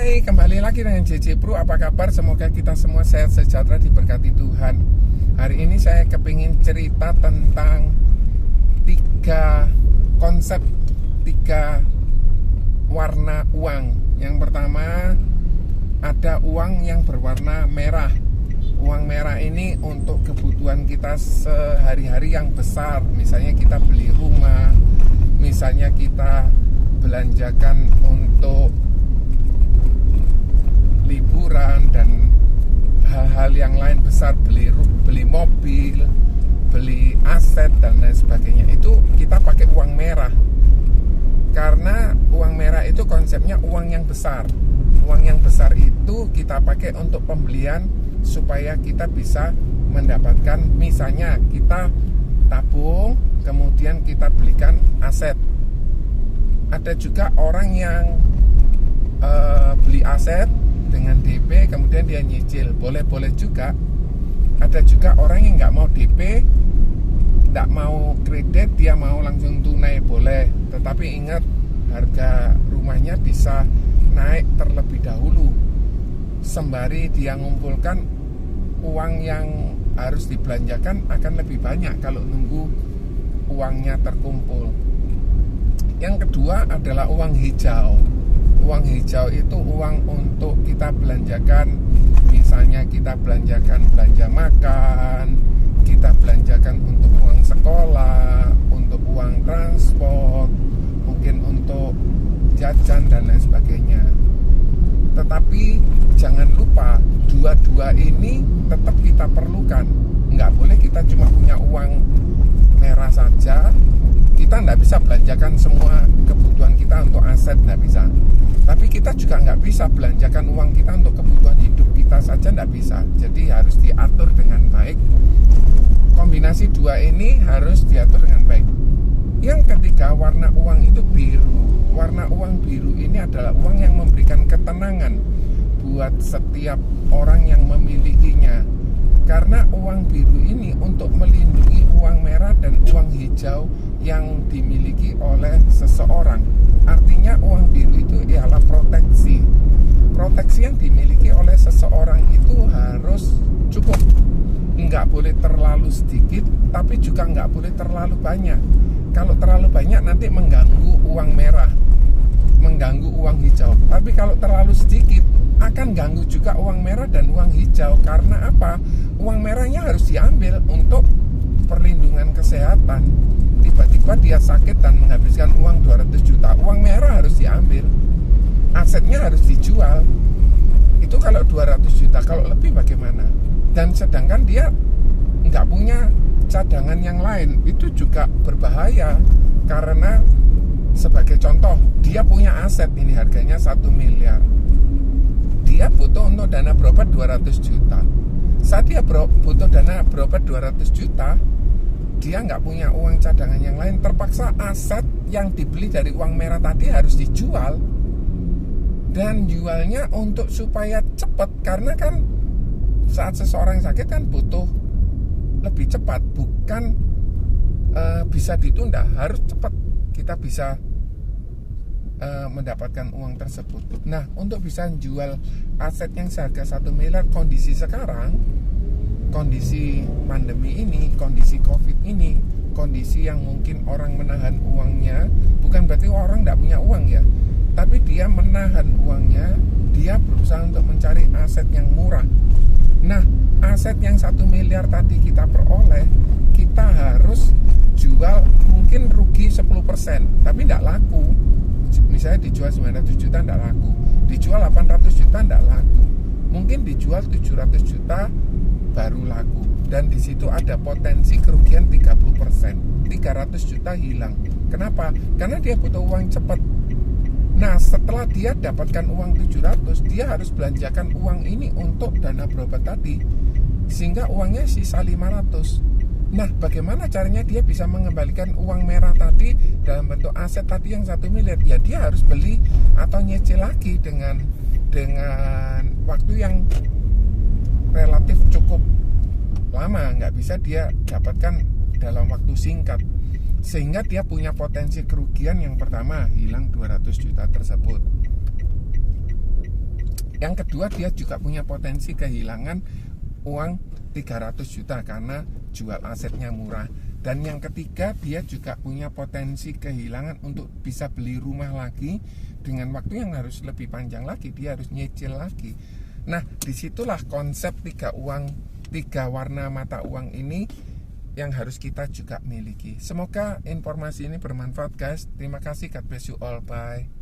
Hai, kembali lagi dengan JJ Pro. Apa kabar? Semoga kita semua sehat sejahtera, diberkati Tuhan. Hari ini saya kepingin cerita tentang 3 konsep, 3 warna uang. Yang pertama, ada uang yang berwarna merah. Uang merah ini untuk kebutuhan kita sehari-hari yang besar. Misalnya kita beli rumah, misalnya kita belanjakan untuk liburan dan hal-hal yang lain besar, beli mobil, beli aset dan lain sebagainya. Itu kita pakai uang merah. Karena uang merah itu konsepnya uang yang besar. Uang yang besar itu kita pakai untuk pembelian supaya kita bisa mendapatkan, misalnya kita tabung, kemudian kita belikan aset. Ada juga orang yang beli aset dengan DP, kemudian dia nyicil, boleh-boleh juga. Ada juga orang yang nggak mau DP, nggak mau kredit, dia mau langsung tunai, boleh. Tetapi ingat, harga rumahnya bisa naik terlebih dahulu, sembari dia mengumpulkan uang yang harus dibelanjakan akan lebih banyak kalau nunggu uangnya terkumpul. Yang kedua adalah uang hijau. Uang hijau itu uang untuk kita belanjakan. Misalnya kita belanjakan belanja makan, kita belanjakan untuk uang sekolah, untuk uang transport, mungkin untuk jajan dan lain sebagainya. Tetapi jangan lupa, dua-dua ini tetap kita perlukan. Nggak boleh kita cuma punya uang merah saja. Kita nggak bisa belanjakan semua kebutuhan kita untuk aset, nggak bisa. Tapi kita juga nggak bisa belanjakan uang kita untuk kebutuhan hidup kita saja, nggak bisa. Jadi harus diatur dengan baik. Kombinasi dua ini harus diatur dengan baik. Yang ketiga, warna uang itu biru. Warna uang biru ini adalah uang yang memberikan ketenangan buat setiap orang yang memilikinya. Karena uang biru ini untuk melindungi uang merah dan uang hijau yang dimiliki oleh seseorang. Artinya uang biru itu ialah proteksi. Proteksi yang dimiliki oleh seseorang itu harus cukup. Nggak boleh terlalu sedikit, tapi juga nggak boleh terlalu banyak. Kalau terlalu banyak nanti mengganggu uang merah, mengganggu uang hijau. Tapi kalau terlalu sedikit akan ganggu juga uang merah dan uang hijau. Karena apa? Uang merahnya harus diambil untuk perlindungan kesehatan. Tiba-tiba dia sakit dan menghabiskan uang 200 juta. Uang merah harus diambil. Asetnya harus dijual. Itu kalau 200 juta. Kalau lebih bagaimana? Dan sedangkan dia nggak punya cadangan yang lain. Itu juga berbahaya. Karena sebagai contoh, dia punya aset ini harganya 1 miliar. Dia butuh untuk dana berobat 200 juta. Saat dia butuh dana berobat 200 juta, dia nggak punya uang cadangan yang lain, terpaksa aset yang dibeli dari uang merah tadi harus dijual. Dan jualnya untuk supaya cepat, karena kan saat seseorang sakit kan butuh lebih cepat, bukan bisa ditunda, harus cepat kita bisa mendapatkan uang tersebut. Nah, untuk bisa jual aset yang seharga 1 miliar, kondisi sekarang, kondisi pandemi ini, kondisi COVID ini, kondisi yang mungkin orang menahan uangnya, bukan berarti orang tidak punya uang ya, tapi dia menahan uangnya, dia berusaha untuk mencari aset yang murah. Nah, aset yang 1 miliar tadi kita peroleh, kita harus jual, mungkin rugi 10%, tapi tidak laku. Misalnya dijual 900 juta tidak laku, dijual 800 juta tidak laku, mungkin dijual 700 juta baru laku. Dan di situ ada potensi kerugian 30%, 300 juta hilang. Kenapa? Karena dia butuh uang cepat. Nah, setelah dia dapatkan uang 700, dia harus belanjakan uang ini untuk dana berobat tadi, sehingga uangnya sisa 500. Nah, bagaimana caranya dia bisa mengembalikan uang merah tadi dalam bentuk aset tadi yang 1 miliar? Ya, dia harus beli atau nyicil lagi dengan waktu yang relatif cukup lama. Nggak bisa dia dapatkan dalam waktu singkat. Sehingga dia punya potensi kerugian. Yang pertama, hilang 200 juta tersebut. Yang kedua, dia juga punya potensi kehilangan uang 300 juta karena jual asetnya murah. Dan yang ketiga, dia juga punya potensi kehilangan untuk bisa beli rumah lagi dengan waktu yang harus lebih panjang lagi. Dia harus nyicil lagi. Nah, disitulah konsep tiga warna mata uang ini yang harus kita juga miliki. Semoga informasi ini bermanfaat, guys. Terima kasih. God bless you all. Bye.